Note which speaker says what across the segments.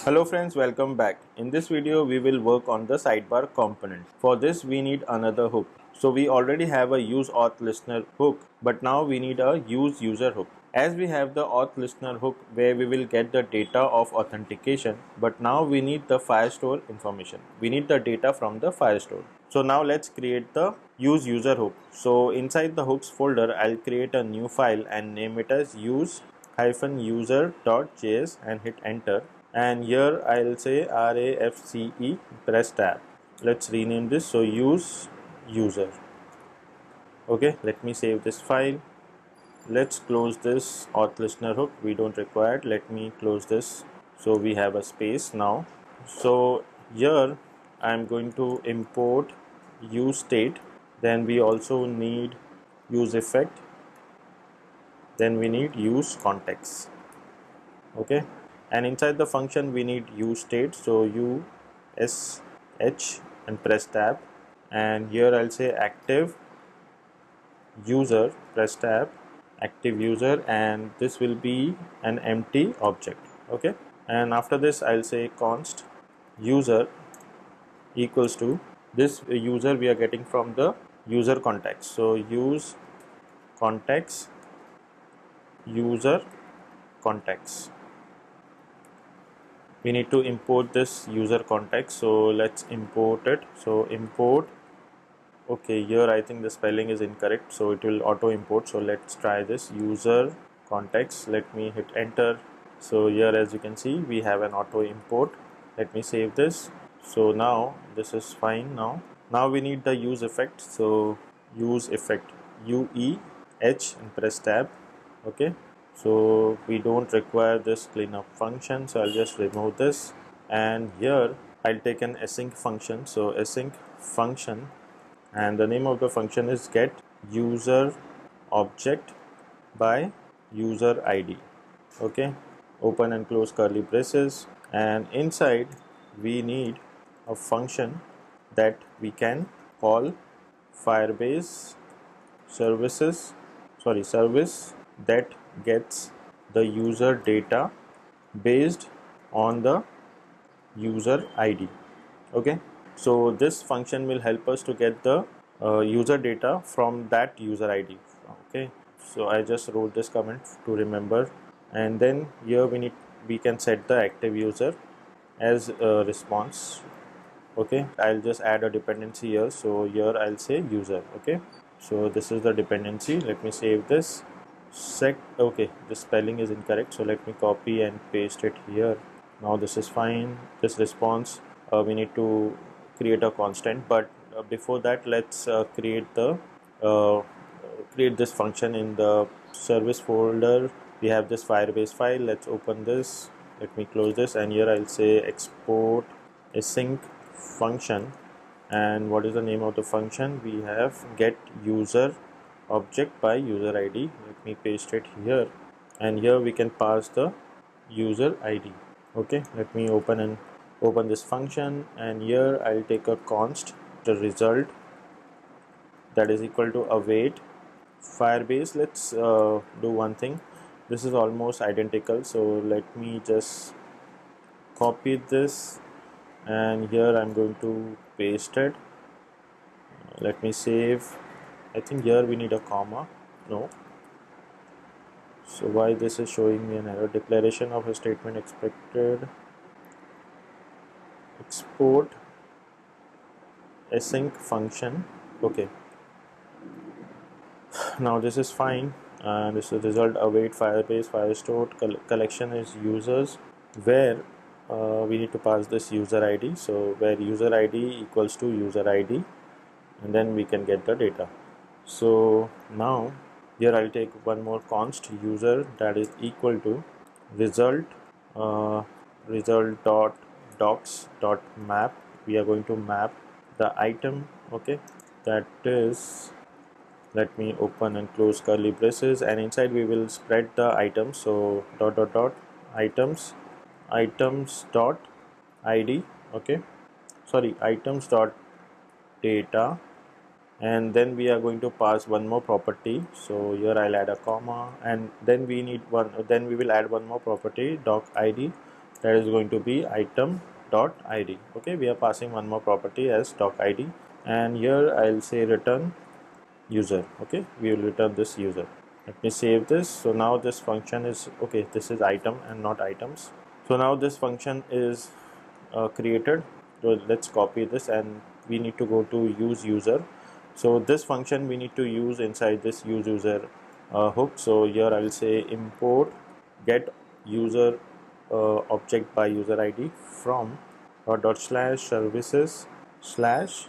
Speaker 1: Hello friends, welcome back. In this video we will work on the sidebar component. For this we need another hook. So we already have a use auth listener hook, but now we need a use user hook. As we have the auth listener hook where we will get the data of authentication, but now we need the Firestore information. We need the data from the Firestore. So now let's create the use user hook. So inside the hooks folder I'll create a new file and name it as use-user.js and hit enter. And here I'll say RAFCE, press tab. Let's rename this, so use user. Okay, let me save this file. Let's close this auth listener hook, we don't require it. Let me close this so we have a space now. So here I'm going to import use state, then we also need use effect, then we need use context. Okay, and inside the function we need use state, so ush and press tab, and here I'll say active user, press tab, active user, and this will be an empty object. Okay, and after this I'll say const user equals to this user we are getting from the user context, so use context user context. We need to import this user context, so let's import it. So import, okay, here I think the spelling is incorrect, so it will auto import. So let's try this user context. Let me hit enter. So here as you can see we have an auto import. Let me save this. So now this is fine. Now we need the use effect, so use effect UEH and press tab. Okay, so we don't require this cleanup function, so I'll just remove this, and here I'll take an async function. So async function, and the name of the function is get user object by user ID. Okay, open and close curly braces, and inside we need a function that we can call Firebase service that gets the user data based on the user ID. Okay, so this function will help us to get the user data from that user ID. Okay, so I just wrote this comment to remember, and then here we can set the active user as a response. Okay, I'll just add a dependency here, so here I'll say user. Okay, so this is the dependency. Let me save this. Okay, the spelling is incorrect, so let me copy and paste it here. Now this is fine. This response we need to create a constant, but before that let's create this function in the service folder. We have this Firebase file. Let's open this. Let me close this, and here I'll say export async function, and what is the name of the function? We have get user object by user ID. Let me paste it here, and here we can pass the user ID. Okay, let me open this function, and here I'll take a const the result that is equal to await Firebase. Let's do one thing. This is almost identical, so let me just copy this, and here I'm going to paste it. Let me save. I think here we need a comma. No. So why this is showing me an error? Declaration of a statement expected. Export async function. Okay. Now this is fine. This is result await Firebase Firestore collection is users, where we need to pass this user ID. So where user ID equals to user ID, and then we can get the data. So now here I'll take one more const user that is equal to result dot map. We are going to map the item. Okay, that is, let me open and close curly braces, and inside we will spread the items. So dot items dot id. Okay, sorry, items dot data, and then we are going to pass one more property. So here I'll add a comma, and then we will add one more property, doc id that is going to be item dot id. Okay, we are passing one more property as doc id, and here I'll say return user. Okay, we will return this user. Let me save this. So now this function is okay, this is item and not items. So now this function is created. So let's copy this, and we need to go to use user. So this function we need to use inside this use user hook. So here I'll say import get user object by user id from dot slash services slash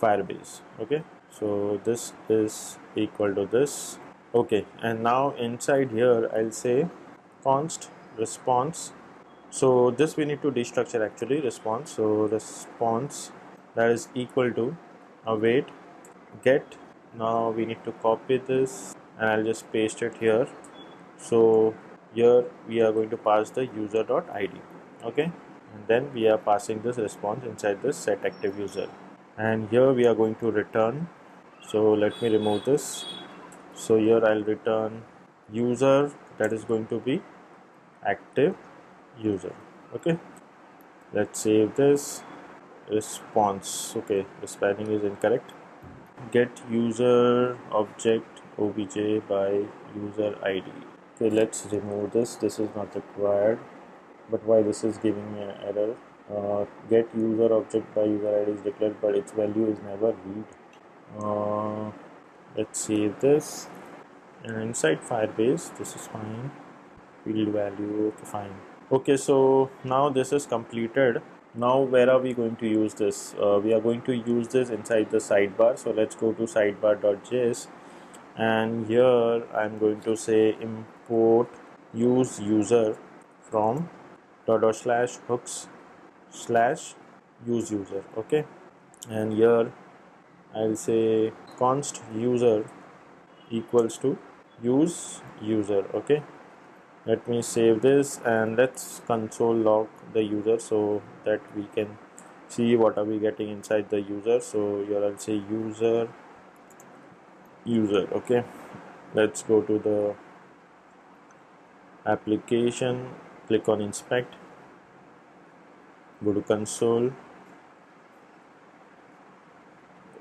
Speaker 1: Firebase. Okay, so this is equal to this. Okay, and now inside here I'll say const response. So this we need to destructure actually response. So response that is equal to await get. Now we need to copy this, and I'll just paste it here. So here we are going to pass the user.id. Okay, and then we are passing this response inside this set active user, and here we are going to return. So let me remove this. So here I'll return user, that is going to be active user. Okay, let's save this. Response, okay, the spelling is incorrect. Get user object obj by user id. Okay, let's remove this. This is not required. But why this is giving me an error? Get user object by user id is declared, but its value is never read. Let's save this, and inside Firebase this is fine. Field value, okay, fine. Okay, so now this is completed. Now where are we going to use this? We are going to use this inside the sidebar. So let's go to sidebar.js, and here I'm going to say import use user from dot slash hooks slash use user. Okay, and here I'll say const user equals to use user. Okay, let me save this, and let's console log the user so that we can see what are we getting inside the user. So here I'll say user. Okay, let's go to the application, click on inspect, go to console.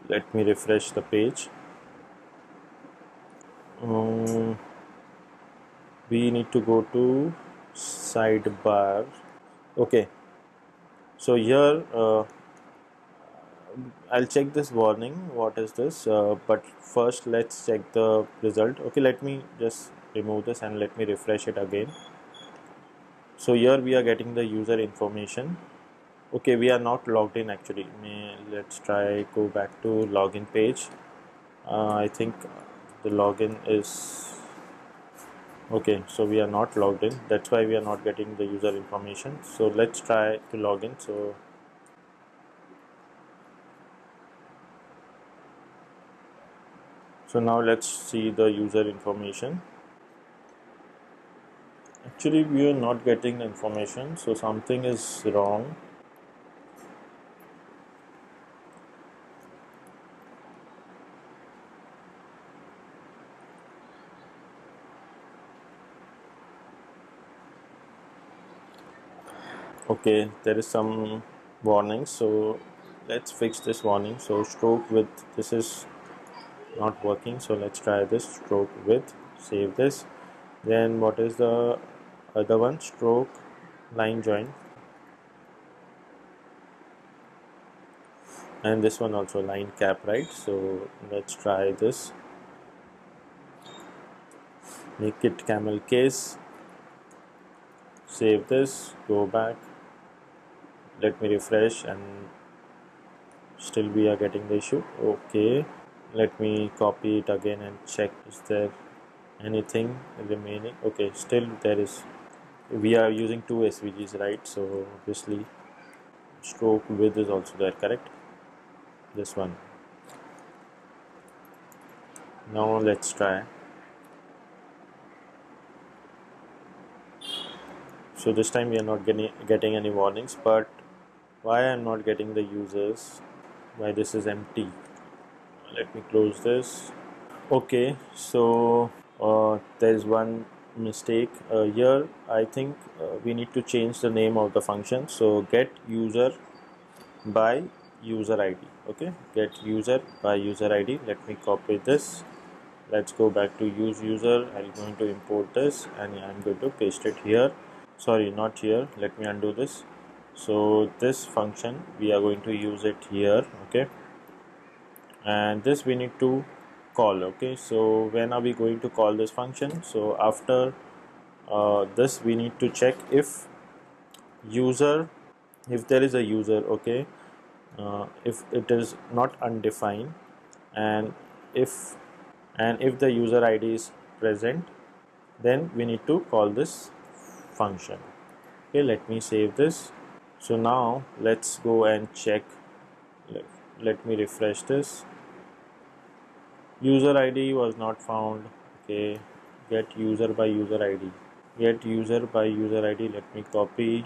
Speaker 1: Let me refresh the page. We need to go to sidebar. Okay, so here I'll check this warning. What is this? But first let's check the result. Okay, let me just remove this and let me refresh it again. So here we are getting the user information. Okay, we are not logged in actually. Let's try go back to login page. I think the login is okay, so we are not logged in. That's why we are not getting the user information. So let's try to log in. So now let's see the user information. Actually we are not getting the information, so something is wrong. Okay, there is some warning, so let's fix this warning. So stroke width, this is not working, so let's try this stroke width. Save this. Then what is the other one? Stroke line join, and this one also line cap, right? So let's try this. Make it camel case. Save this, go back, let me refresh, and still we are getting the issue. Okay, let me copy it again and check is there anything remaining. Okay, still there is. We are using two SVGs, right? So obviously stroke width is also there, correct? This one. Now let's try. So this time we are not getting any warnings, but why I'm not getting the users? Why this is empty? Let me close this. Okay, so there is one mistake here. I think we need to change the name of the function. So get user by user ID. Okay, get user by user ID. Let me copy this. Let's go back to use user. I'm going to import this and I'm going to paste it here. Sorry, not here. Let me undo this. So this function we are going to use it here. Okay, and this we need to call. Okay, so when are we going to call this function? So after this we need to check if user, if there is a user. Okay, if it is not undefined, and if the user ID is present, then we need to call this function. Okay, let me save this. So now let's go and check. Let me refresh this. User ID was not found. Okay, get user by user ID. Get user by user ID. Let me copy.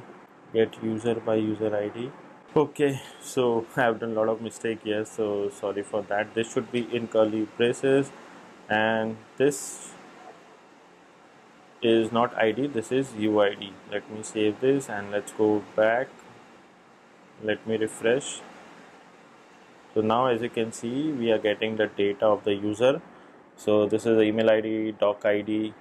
Speaker 1: Get user by user ID. Okay, so I have done a lot of mistake here, so sorry for that. This should be in curly braces, and this is not ID, this is UID. Let me save this and let's go back. Let me refresh. So now as you can see, we are getting the data of the user. So this is the email ID, doc ID,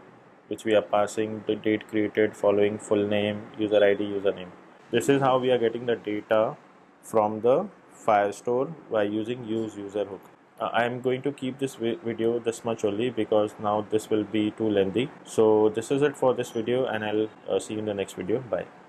Speaker 1: which we are passing, the date created, following full name, user ID, username. This is how we are getting the data from the Firestore by using use user hook. I am going to keep this video this much only because now this will be too lengthy. So this is it for this video, and I'll see you in the next video. Bye.